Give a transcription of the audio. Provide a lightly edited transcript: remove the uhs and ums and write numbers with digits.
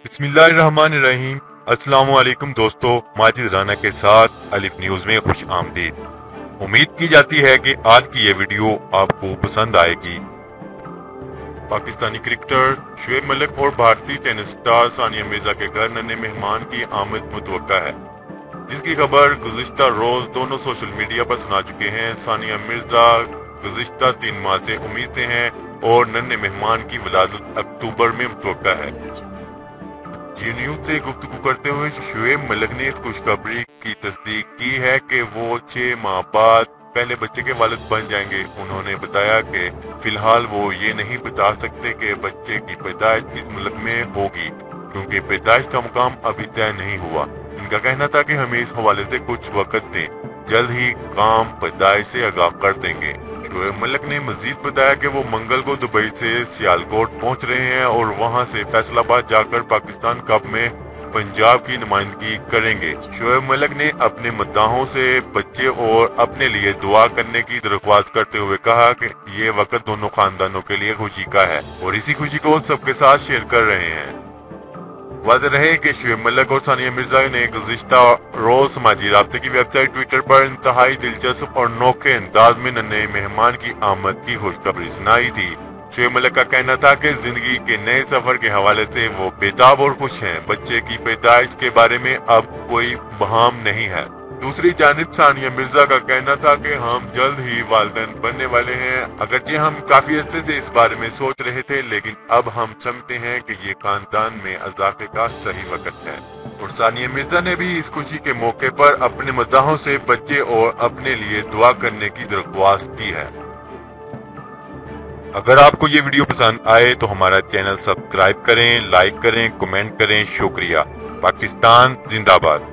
बिस्मिल्लाहिर्रहमानिर्रहीम। अस्सलाम वालेकुम दोस्तों, माजिद राना के साथ अलिफ न्यूज में खुश आमदीद। उम्मीद की जाती है कि आज की ये वीडियो आपको पसंद आएगी। पाकिस्तानी क्रिकेटर शुएब मलिक और भारतीय टेनिस स्टार सानिया मिर्जा के घर नन्हे मेहमान की आमद मुतवक्का है, जिसकी खबर गुज़िश्ता रोज दोनों सोशल मीडिया पर सुना चुके हैं। सानिया मिर्जा गुज़िश्ता 3 माह से उम्मीद से हैं और नन्हे मेहमान की विलादत अक्टूबर में मुतवक्का है। ये न्यूज से गुफ्तगू करते हुए शुएब मलिक ने इस खुशखबरी की तस्दीक की है कि वो 6 माह बाद पहले बच्चे के वालिद बन जाएंगे। उन्होंने बताया कि फिलहाल वो ये नहीं बता सकते कि बच्चे की पैदाइश किस मुल्क में होगी, क्योंकि पैदाइश का मुकाम अभी तय नहीं हुआ। इनका कहना था कि हमें इस हवाले से कुछ वक्त दें, जल्द ही काम पैदाइश से आगाह कर देंगे। शुएब मलिक ने मजीद बताया कि वो मंगल को दुबई से सियालकोट पहुंच रहे हैं और वहां से फैसलाबाद जाकर पाकिस्तान कप में पंजाब की नुमाइंदगी करेंगे। शुएब मलिक ने अपने मद्दाहों से बच्चे और अपने लिए दुआ करने की दरख्वास्त करते हुए कहा कि ये वक्त दोनों खानदानों के लिए खुशी का है और इसी खुशी को सबके साथ शेयर कर रहे हैं। वाज़ेह रहे कि शुएब मलिक और सानिया मिर्जा ने गुज़िश्ता रोज समाजी राब्ते की वेबसाइट ट्विटर पर इंतहाई दिलचस्प और नोखे अंदाज में नन्हे मेहमान की आमद की खुशखबरी सुनाई थी। शुएब मलिक का कहना था कि जिंदगी के नए सफर के हवाले से वो बेताब और खुश हैं। बच्चे की पैदाइश के बारे में अब कोई बहाम नहीं है। दूसरी जानिब सानिया मिर्जा का कहना था कि हम जल्द ही वालिदैन बनने वाले हैं। अगरचे हम काफी अरसे से इस बारे में सोच रहे थे, लेकिन अब हम समझते हैं कि ये खानदान में इजाफे का सही वक्त है। और सानिया मिर्जा ने भी इस खुशी के मौके पर अपने मद्दाहों से बच्चे और अपने लिए दुआ करने की दरख्वास्त की है। अगर आपको ये वीडियो पसंद आए तो हमारा चैनल सब्सक्राइब करें, लाइक करें, कमेंट करें। शुक्रिया। पाकिस्तान जिंदाबाद।